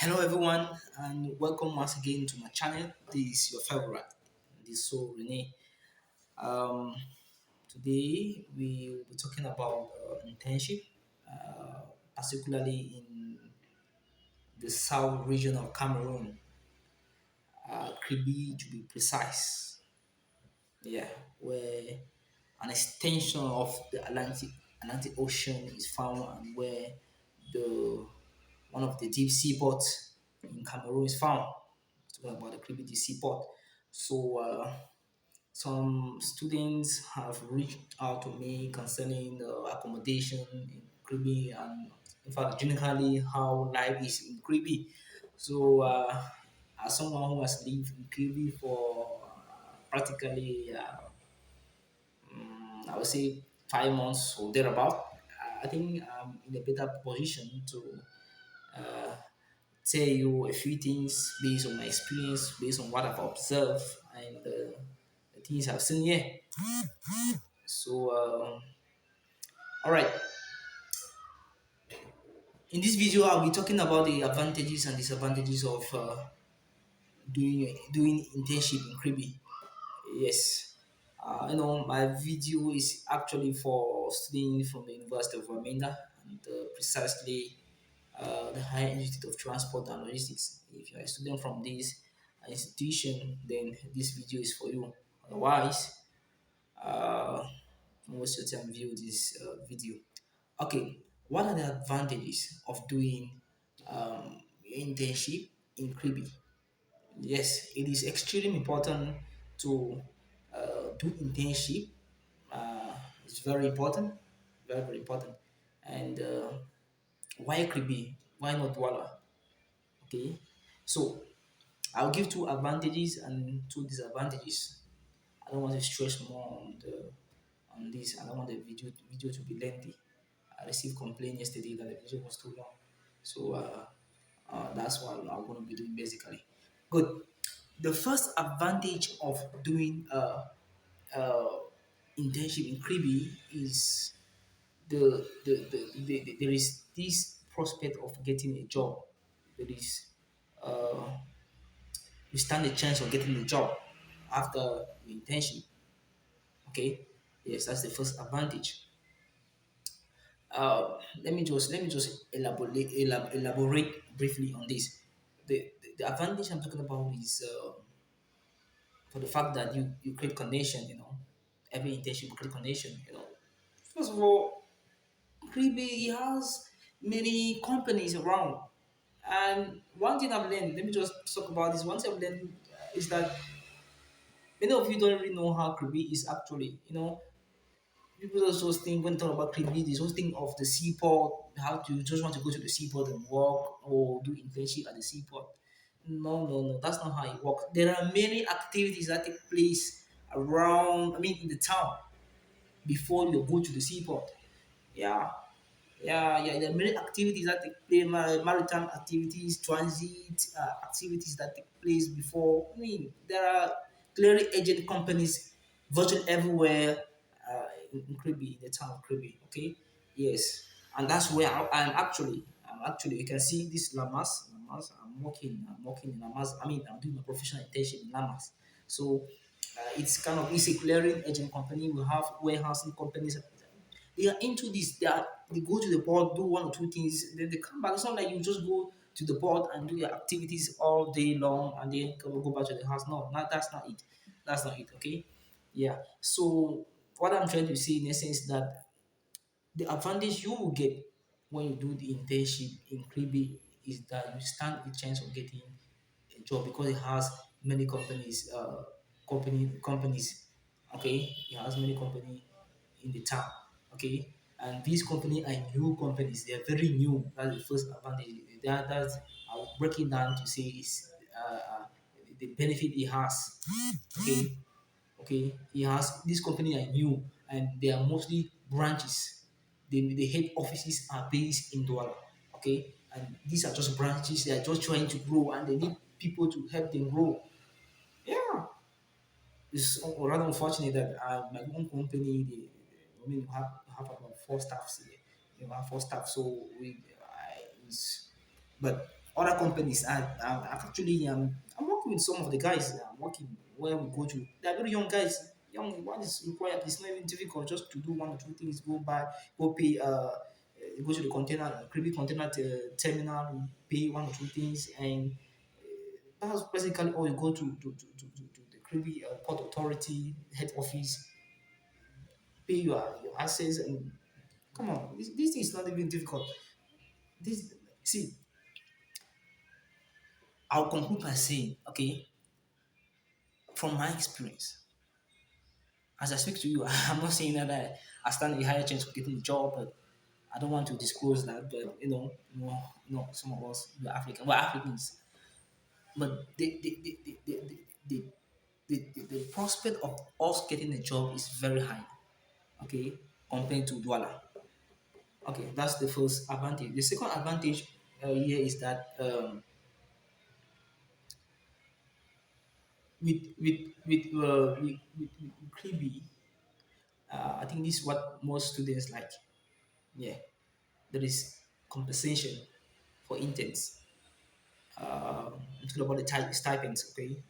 Hello everyone and welcome once again to my channel. This is your favorite, this is so Renee. Um, Today we will be talking about internship, uh, particularly in the south region of Cameroon, Kribi to be precise. Yeah, where an extension of the Atlantic Ocean is found and where the one of the deep seaports in Cameroon is found. Talking about the Kribi deep seaport. So some students have reached out to me concerning the accommodation in Kribi and in fact generally how life is in Kribi. So as someone who has lived in Kribi for practically I would say 5 months or thereabout. I think I'm in a better position to uh, tell you a few things based on my experience, based on what I've observed and the things I've seen here. So, all right, in this video, I'll be talking about the advantages and disadvantages of doing internship in Kribi. Yes. My video is actually for students from the University of Wamena and precisely the Higher Institute of Transport and Logistics. If you're a student from this institution, then this video is for you. Otherwise, don't waste your time view this video. Okay, what are the advantages of doing internship in Kribi? Yes, it is extremely important to do internship. It's very important, very very important. And why Kribi? Why not Douala? Okay, so I'll give two advantages and two disadvantages. I don't want to stress more on this. I don't want the video to be lengthy. I received complaint yesterday that the video was too long, so that's what I'm going to be doing basically. Good. The first advantage of doing uh, internship in Kribi is there is this prospect of getting a job. There is uh, you stand a chance of getting a job after the internship. Okay, yes, that's the first advantage. Let me just elaborate briefly on this. The advantage I'm talking about is for the fact that you create connection. Every internship you create connection. First of all, Kribi has many companies around. And one thing I've learned, let me just talk about this. One thing I've learned is that many of you don't really know how Kribi is actually. People also think when talk about Kribi, they just think of the seaport, how to just want to go to the seaport and work or do internship at the seaport. No, no, no, that's not how it works. There are many activities that take place around, in the town before you go to the seaport. Yeah, yeah. There are many activities that take place, maritime activities, transit activities that take place before. There are clearly agent companies virtually everywhere in Kribi, in the town of Kribi. Okay, yes, and that's where I'm actually. You can see this Lamas. Lamas. I'm working in Lamas. I'm doing my professional internship in Lamas. So it's a clearing agent company. We have warehousing companies. They are into this. They go to the board, do one or two things, then they come back. It's not like you just go to the board and do your activities all day long and then go back to the house. No, that's not it. That's not it. Okay. Yeah. So what I'm trying to say in essence that the advantage you will get when you do the internship in Kribi is that you stand a chance of getting a job because it has many companies, companies. Okay, it has many companies in the town. Okay, and these companies are new companies. They are very new. That's the first advantage. That's I'll break it down to say is the benefit it has. Okay, he has this company are new and they are mostly branches. The head offices are based in Douala. Okay, and these are just branches. They are just trying to grow and they need people to help them grow. Yeah, it's rather unfortunate that my own company, we have about four staffs here. We have four staff, so we, it's, but other companies. I actually I'm working with some of the guys. I'm working where we go to. They're very young guys. Young, what is required? It's not even difficult. Just to do one or two things. Go buy, go pay. Go to the container, creepy container terminal. Pay one or two things, and that's basically all. You go to the creepy port authority head office. Pay your access and come on. This thing is not even difficult. This see, I'll conclude by saying, okay, from my experience, as I speak to you, I'm not saying that I stand a higher chance of getting a job, but I don't want to disclose that. But some of us we're African, we're Africans, but the prospect of us getting a job is very high. Okay, compared to Douala. Okay, that's the first advantage. The second advantage here is that with Kribi, I think this is what most students like. Yeah, there is compensation for interns. I'm talking about the stipends. Okay,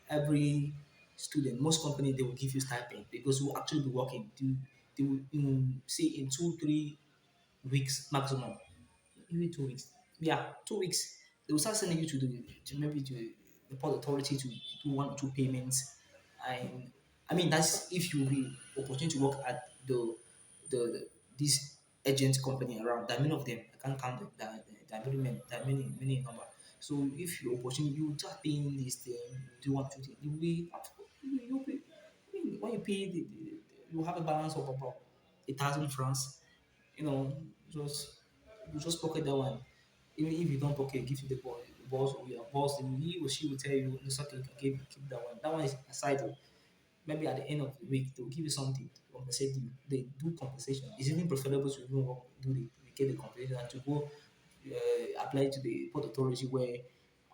every student, most companies they will give you stipend because you will actually be working. They will say in 2 3 weeks maximum, maybe 2 weeks. Yeah, 2 weeks. They will start sending you to maybe to the port authority to do one or two payments. And I mean that's if you be opportunity to work at the this agent company around. There are many of them. I can't count them. There are very many. There are many number. So if you opportunity, you just paying this thing, do one or two things. You will you pay. I mean, when you pay, you have a balance of about 1,000 francs. You know, just you just pocket that one. Even if you don't pocket, give to the boy, the boss or your boss, and he or she will tell you, no, okay, keep that one. That one is aside. Maybe at the end of the week, they'll give you something to compensate you. They do compensation. It's even preferable to even get the compensation and to go apply to the port authority where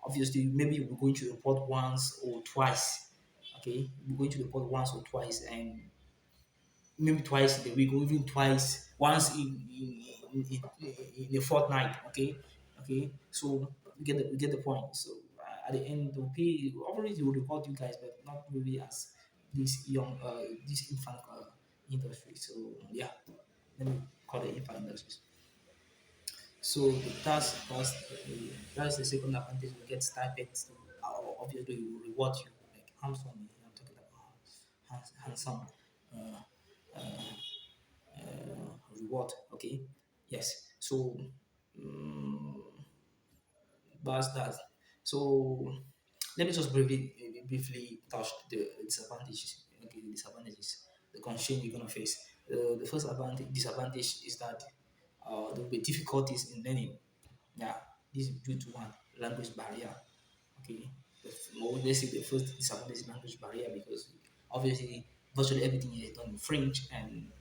obviously maybe you'll be going to the port once or twice. Okay, you'll be going to the port once or twice, and maybe twice in a week or even twice once in a fortnight. Okay, so you get the point. So at the end they'll pay, obviously they will report you guys, but not really as this infant industry. So yeah, let me call it infant industries. So that's the second advantage. You get stipends to obviously will reward you like handsome. I'm talking about handsome uh, reward. Okay, yes. So that's that. So let me just briefly touch the disadvantages. Okay, the disadvantages, the constraint you're gonna face. The first disadvantage is that there will be difficulties in learning. Yeah, this is due to one language barrier. Okay, or let's say the first disadvantage is language barrier because obviously virtually everything here is done in French and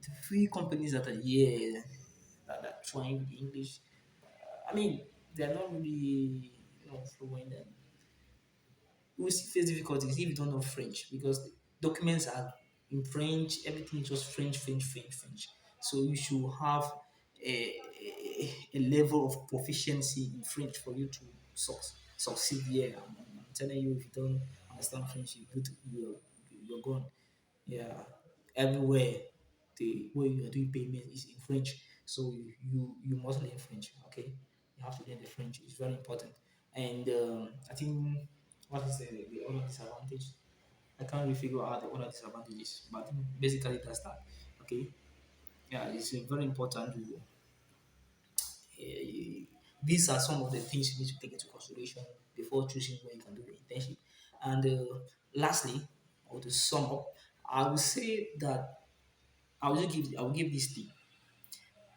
the few companies that are here that are trying the English, I mean, they're not really fluent and you will still face difficulties if you don't know French because the documents are in French, everything is just French. So you should have a level of proficiency in French for you to succeed here. I'm telling you, if you don't understand French, you're gone. Yeah, everywhere the way you are doing payment is in French, so you must learn French. Okay, you have to learn the French. It's very important. And I think what is the other disadvantage? I can't really figure out the other disadvantages, but I think basically that's that. Okay, yeah, it's very important to. These are some of the things you need to take into consideration before choosing where you can do the internship. And lastly, or to sum up, I would say that I will give this tip.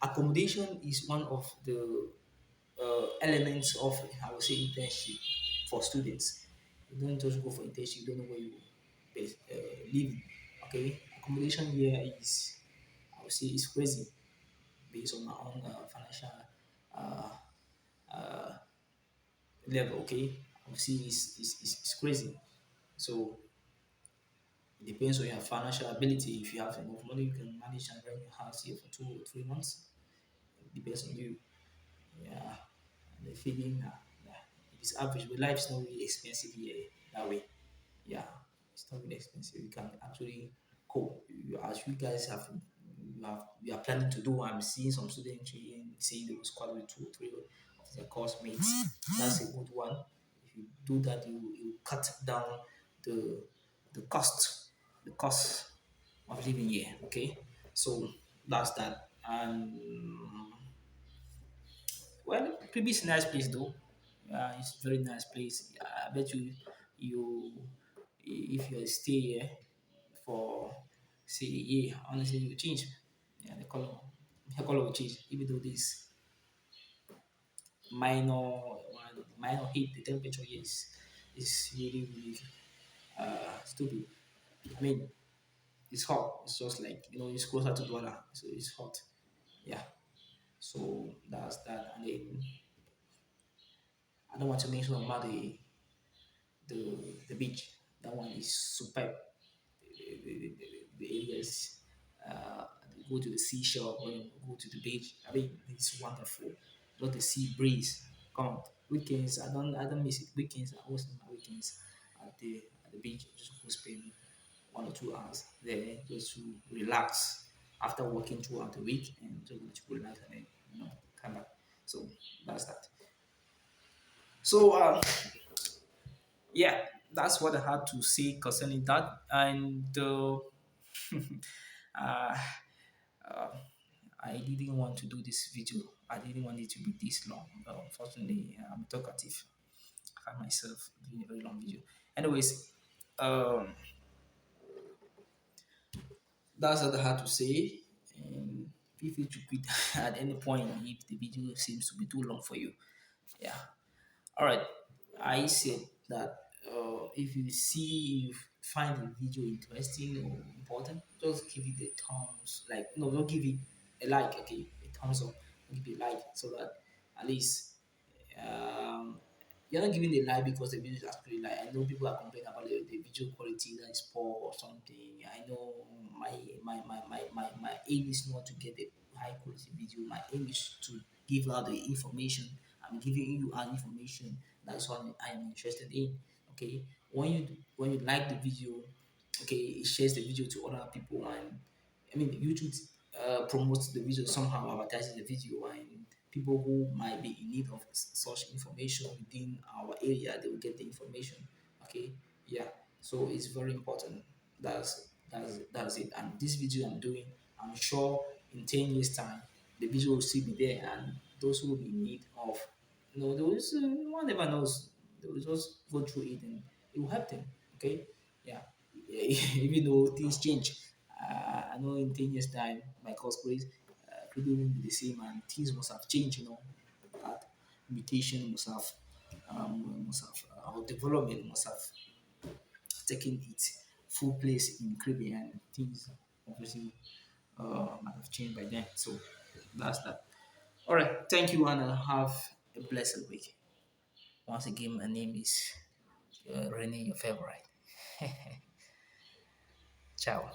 Accommodation is one of the elements of I would say internship for students. You don't just go for internship, you don't know where you live. Okay, accommodation here is I would say is crazy based on my own financial uh, level. Okay, I would say is crazy. So it depends on your financial ability. If you have enough money, you can manage and rent your house here for 2 or 3 months. It depends on you. Yeah. feeling it's average, but life is not really expensive here that way. Yeah, it's not really expensive. You can actually cope. As you guys you are planning to do. I'm seeing some students saying they will squad with 2 or 3 of their course mates. That's a good one. If you do that, you cut down the the cost of living here. Okay, so that's that. And well, Pribi is a nice place though. It's a very nice place. I bet you if you stay here for say a year, honestly you change. Yeah, the color will change. Even though this minor heat, the temperature here is really really stupid. I mean, it's hot. It's just like it's closer to Douala, so it's hot. Yeah. So that's that. And then I don't want to mention about the beach. That one is superb. The areas, uh, go to the seashore or go to the beach. I mean, it's wonderful. Lot the sea breeze. Come on, weekends. I don't miss it. Weekends. I always spend my weekends at the beach. Just go spend 1 or 2 hours there just to relax after working throughout the week and just to relax and then come back. So that's that. So yeah, that's what I had to say concerning that. And uh, uh, I didn't want to do this video. I didn't want it to be this long. Unfortunately, I'm talkative. I find myself doing a very long video. Anyways, um, that's what I had to say. And feel free to quit at any point if the video seems to be too long for you. Yeah. All right. I said that if you see, you find the video interesting or important, just give it a thumbs like no, don't give it a like. Okay, a thumbs up. Give it a like so that at least um, you're not giving a like because the video is actually like. I know people are complaining about the video quality that is poor or something. I know my aim is not to get a high quality video. My aim is to give out the information. I'm giving you an information. That's what I am interested in. Okay, when you like the video, okay, it shares the video to other people, and I mean YouTube promotes the video somehow, advertises the video, and people who might be in need of such information within our area, they will get the information. Okay, yeah. So it's very important. That's it. And this video I'm doing, I'm sure in 10 years time, the video will still be there, and those who will be in need of, those one never knows. They will just go through it, and it will help them. Okay, yeah. Even though things change, I know in 10 years time, my cosplays people won't be the same, and things must have changed. That mutation must have our development must have taken its full place in Caribbean, and things obviously might have changed by then. So that's that. All right, thank you, and have a blessed week. Once again, my name is Rene, your favorite. Ciao.